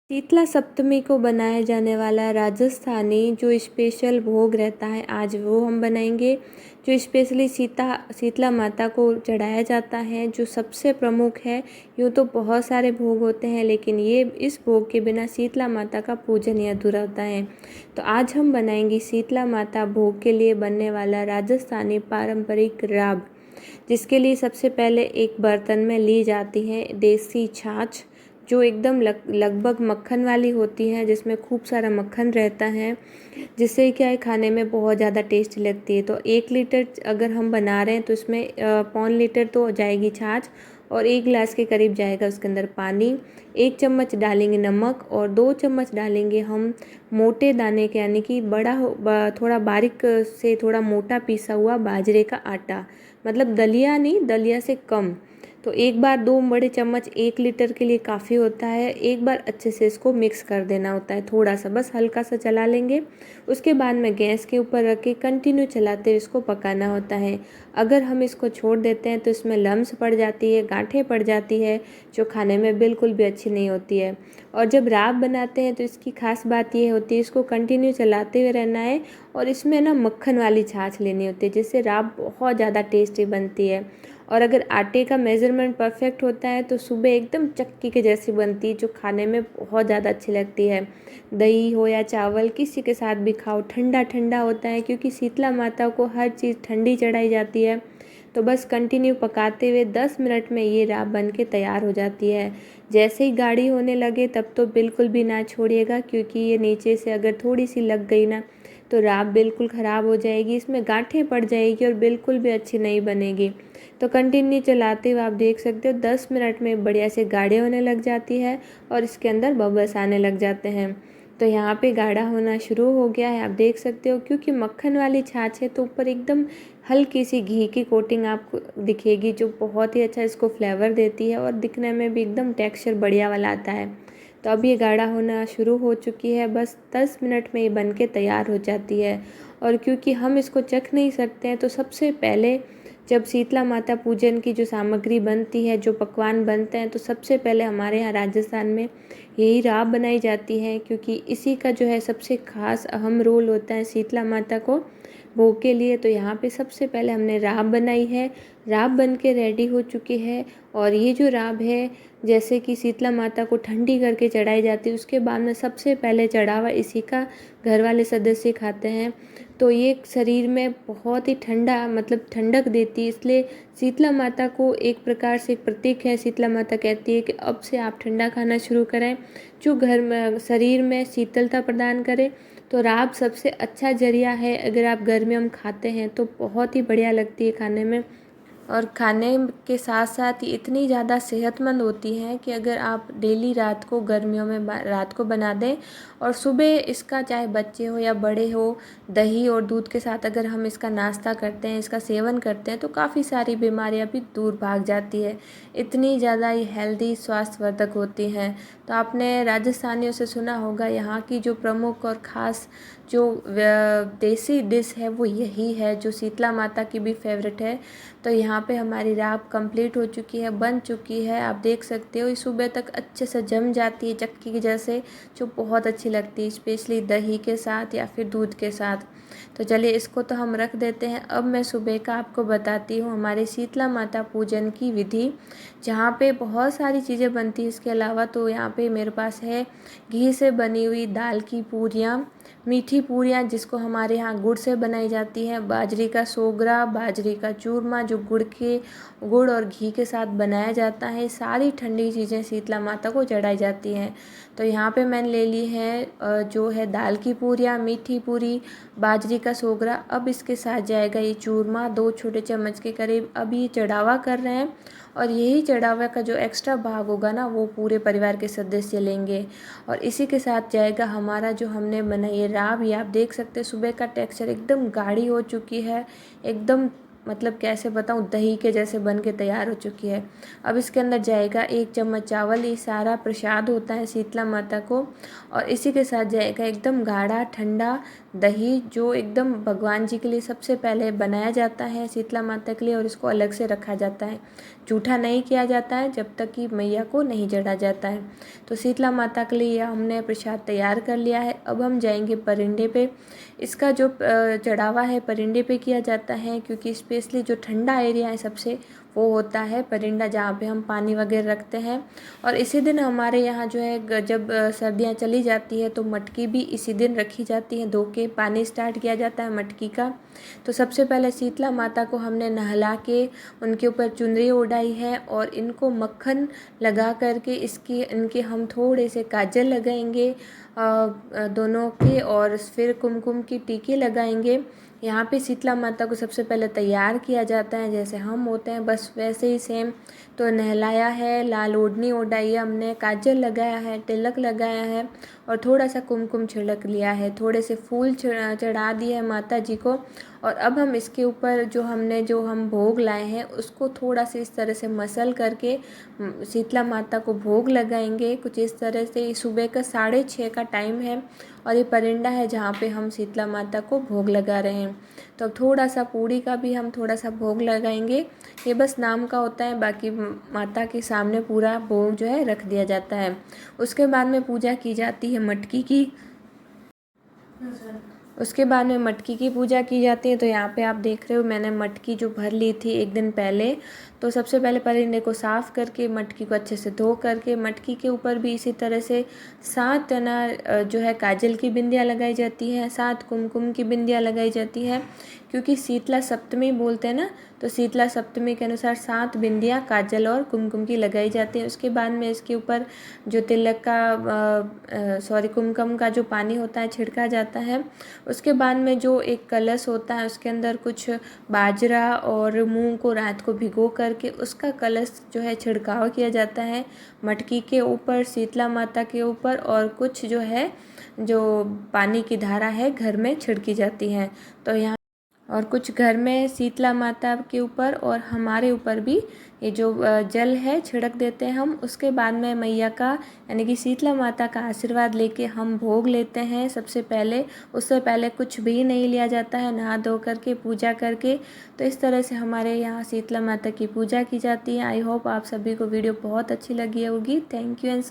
शीतला सप्तमी को बनाया जाने वाला राजस्थानी जो स्पेशल भोग रहता है, आज वो हम बनाएंगे। जो स्पेशली शीतला माता को चढ़ाया जाता है, जो सबसे प्रमुख है। यूँ तो बहुत सारे भोग होते हैं, लेकिन ये इस भोग के बिना शीतला माता का पूजन ही अधूरा होता है। तो आज हम बनाएंगे शीतला माता भोग के लिए बनने वाला राजस्थानी पारंपरिक राब, जिसके लिए सबसे पहले एक बर्तन में ली जाती है देसी छाछ, जो एकदम लगभग मक्खन वाली होती है, जिसमें खूब सारा मक्खन रहता है, जिससे क्या है खाने में बहुत ज़्यादा टेस्टी लगती है। तो 1 लीटर अगर हम बना रहे हैं तो इसमें 1.25 लीटर तो जाएगी छाछ, और 1 गिलास के करीब जाएगा उसके अंदर पानी। 1 चम्मच डालेंगे नमक, और 2 चम्मच डालेंगे हम मोटे दाने के, यानी कि थोड़ा बारीक से थोड़ा मोटा पीसा हुआ बाजरे का आटा, मतलब दलिया नहीं, दलिया से कम। तो एक बार 2 बड़े चम्मच 1 लीटर के लिए काफ़ी होता है। एक बार अच्छे से इसको मिक्स कर देना होता है, थोड़ा सा बस हल्का सा चला लेंगे। उसके बाद में गैस के ऊपर रख के कंटिन्यू चलाते हुए इसको पकाना होता है। अगर हम इसको छोड़ देते हैं तो इसमें लम्स पड़ जाती है, गांठें पड़ जाती है, जो खाने में बिल्कुल भी अच्छी नहीं होती है। और जब राब बनाते हैं तो इसकी खास बात ये होती है, इसको कंटिन्यू चलाते हुए रहना है, और इसमें ना मक्खन वाली छाछ लेनी होती है, जिससे राब बहुत ज़्यादा टेस्टी बनती है। और अगर आटे का मेज़रमेंट परफेक्ट होता है तो सुबह एकदम चक्की के जैसी बनती है, जो खाने में बहुत ज़्यादा अच्छी लगती है। दही हो या चावल, किसी के साथ भी खाओ, ठंडा ठंडा होता है, क्योंकि शीतला माता को हर चीज़ ठंडी चढ़ाई जाती है। तो बस कंटिन्यू पकाते हुए 10 मिनट में ये राब बन के तैयार हो जाती है। जैसे ही गाढ़ी होने लगे तब तो बिल्कुल भी ना छोड़िएगा, क्योंकि ये नीचे से अगर थोड़ी सी लग गई ना तो राब बिल्कुल ख़राब हो जाएगी, इसमें गांठें पड़ जाएगी और बिल्कुल भी अच्छी नहीं बनेगी। तो कंटिन्यू चलाते हुए आप देख सकते हो 10 मिनट में बढ़िया से गाढ़े होने लग जाती है, और इसके अंदर बबल्स आने लग जाते हैं। तो यहाँ पे गाढ़ा होना शुरू हो गया है, आप देख सकते हो। क्योंकि मक्खन वाली छाछ है तो ऊपर एकदम हल्की सी घी की कोटिंग आपको दिखेगी, जो बहुत ही अच्छा इसको फ्लेवर देती है, और दिखने में भी एकदम टेक्सचर बढ़िया वाला आता है। तो अब ये गाढ़ा होना शुरू हो चुकी है, बस 10 मिनट में ये बन के तैयार हो जाती है। और क्योंकि हम इसको चख नहीं सकते हैं, तो सबसे पहले जब शीतला माता पूजन की जो सामग्री बनती है, जो पकवान बनते हैं, तो सबसे पहले हमारे यहाँ राजस्थान में यही राब बनाई जाती है, क्योंकि इसी का जो है सबसे खास अहम रोल होता है शीतला माता को भोग के लिए। तो यहाँ पे सबसे पहले हमने राब बनाई है, राब बन के रेडी हो चुकी है। और ये जो राब है, जैसे कि शीतला माता को ठंडी करके चढ़ाई जाती है, उसके बाद में सबसे पहले चढ़ावा इसी का घर वाले सदस्य खाते हैं। तो ये शरीर में बहुत ही ठंडा, मतलब ठंडक देती है, इसलिए शीतला माता को एक प्रकार से एक प्रतीक है। शीतला माता कहती है कि अब से आप ठंडा खाना शुरू करें, जो घर में शरीर में शीतलता प्रदान करे। तो राब सबसे अच्छा जरिया है, अगर आप गर्मियों में खाते हैं तो बहुत ही बढ़िया लगती है खाने में। और खाने के साथ साथ ये इतनी ज़्यादा सेहतमंद होती है कि अगर आप डेली रात को गर्मियों में रात को बना दें, और सुबह इसका चाहे बच्चे हो या बड़े हो, दही और दूध के साथ अगर हम इसका नाश्ता करते हैं, इसका सेवन करते हैं, तो काफ़ी सारी बीमारियां भी दूर भाग जाती है। इतनी ज़्यादा ये हेल्दी स्वास्थ्यवर्धक होती हैं। तो आपने राजस्थानियों से सुना होगा, यहाँ की जो प्रमुख और ख़ास जो देसी डिश है वो यही है, जो शीतला माता की भी फेवरेट है। तो यहाँ पे हमारी राब कंप्लीट हो चुकी है, बन चुकी है, आप देख सकते हो। ये सुबह तक अच्छे से जम जाती है चक्की की जैसे, जो बहुत अच्छी लगती है, स्पेशली दही के साथ या फिर दूध के साथ। तो चलिए इसको तो हम रख देते हैं। अब मैं सुबह का आपको बताती हूँ हमारे शीतला माता पूजन की विधि, जहाँ पे बहुत सारी चीज़ें बनती हैं इसके अलावा। तो यहाँ पे मेरे पास है घी से बनी हुई दाल की पूरियाँ, मीठी पूरियाँ जिसको हमारे यहाँ गुड़ से बनाई जाती है, बाजरे का सोगरा, बाजरे का चूरमा जो गुड़ और घी के साथ बनाया जाता है। सारी ठंडी चीज़ें शीतला माता को चढ़ाई जाती हैं। तो यहाँ पे मैंने ले ली है जो है दाल की पूरियाँ, मीठी पूरी, बाजरे का सोगरा। अब इसके साथ जाएगा ये चूरमा 2 छोटे चम्मच के करीब। अब ये चढ़ावा कर रहे हैं, और यही चढ़ावा का जो एक्स्ट्रा भाग होगा ना, वो पूरे परिवार के सदस्य लेंगे। और इसी के साथ जाएगा हमारा जो हमने बनाई है राब। ये आप देख सकते हैं सुबह का टेक्सचर एकदम गाढ़ी हो चुकी है, एकदम मतलब कैसे बताऊँ, दही के जैसे बन के तैयार हो चुकी है। अब इसके अंदर जाएगा 1 चम्मच चावल, ये सारा प्रसाद होता है शीतला माता को। और इसी के साथ जाएगा एकदम गाढ़ा ठंडा दही जो एकदम भगवान जी के लिए सबसे पहले बनाया जाता है शीतला माता के लिए, और इसको अलग से रखा जाता है। जूठा नहीं किया जाता है जब तक कि मैया को नहीं चढ़ा जाता है। तो शीतला माता के लिए हमने प्रसाद तैयार कर लिया है। अब हम जाएंगे परिंदे पे। इसका जो चढ़ावा है परिंदे पे किया जाता है, क्योंकि स्पेशली जो ठंडा एरिया है सबसे वो होता है परिंदा, जहाँ पे हम पानी वगैरह रखते हैं। और इसी दिन हमारे यहाँ जो है जब सर्दियाँ चली जाती है तो मटकी भी इसी दिन रखी जाती है, धो के पानी स्टार्ट किया जाता है मटकी का। तो सबसे पहले शीतला माता को हमने नहला के उनके ऊपर चुनरी ओढ़ाई है, और इनको मक्खन लगा करके इनके हम थोड़े से काजल लगाएंगे दोनों के, और फिर कुमकुम की टीके लगाएंगे। यहाँ पे शीतला माता को सबसे पहले तैयार किया जाता है जैसे हम होते हैं, बस वैसे ही सेम। तो नहलाया है, लाल ओढ़नी ओढ़ाई है हमने, काजल लगाया है, तिलक लगाया है, और थोड़ा सा कुमकुम छिड़क लिया है, थोड़े से फूल चढ़ा दिए हैं माता जी को। और अब हम इसके ऊपर जो हम भोग लाए हैं उसको थोड़ा सा इस तरह से मसल करके शीतला माता को भोग लगाएंगे कुछ इस तरह से। सुबह का 6:30 का टाइम है, और ये परिंदा है जहाँ पे हम शीतला माता को भोग लगा रहे हैं। तो अब थोड़ा सा पूड़ी का भी हम थोड़ा सा भोग लगाएंगे, ये बस नाम का होता है, बाकी माता के सामने पूरा भोग जो है रख दिया जाता है। उसके बाद में पूजा की जाती है मटकी की। उसके बाद में मटकी की पूजा की जाती है। तो यहाँ पे आप देख रहे हो मैंने मटकी जो भर ली थी एक दिन पहले। तो सबसे पहले परिंदे को साफ़ करके मटकी को अच्छे से धो करके मटकी के ऊपर भी इसी तरह से 7 जो है काजल की बिंदियाँ लगाई जाती है, 7 कुमकुम की बिंदियाँ लगाई जाती है, क्योंकि शीतला सप्तमी बोलते हैं ना, तो शीतला सप्तमी के अनुसार 7 बिंदियाँ काजल और कुमकुम की लगाई जाती है। उसके बाद में इसके ऊपर जो तिलक का कुमकुम का जो पानी होता है छिड़का जाता है। उसके बाद में जो एक कलश होता है उसके अंदर कुछ बाजरा और मूंग को रात को भिगो करके उसका कलश जो है छिड़काव किया जाता है मटकी के ऊपर, शीतला माता के ऊपर, और कुछ जो पानी की धारा है घर में छिड़की जाती है। तो यहाँ और कुछ घर में शीतला माता के ऊपर और हमारे ऊपर भी ये जो जल है छिड़क देते हैं हम। उसके बाद में मैया का यानी कि शीतला माता का आशीर्वाद लेके हम भोग लेते हैं सबसे पहले। उससे पहले कुछ भी नहीं लिया जाता है, नहा धो करके पूजा करके। तो इस तरह से हमारे यहाँ शीतला माता की पूजा की जाती है। आई होप आप सभी को वीडियो बहुत अच्छी लगी होगी। Thank you and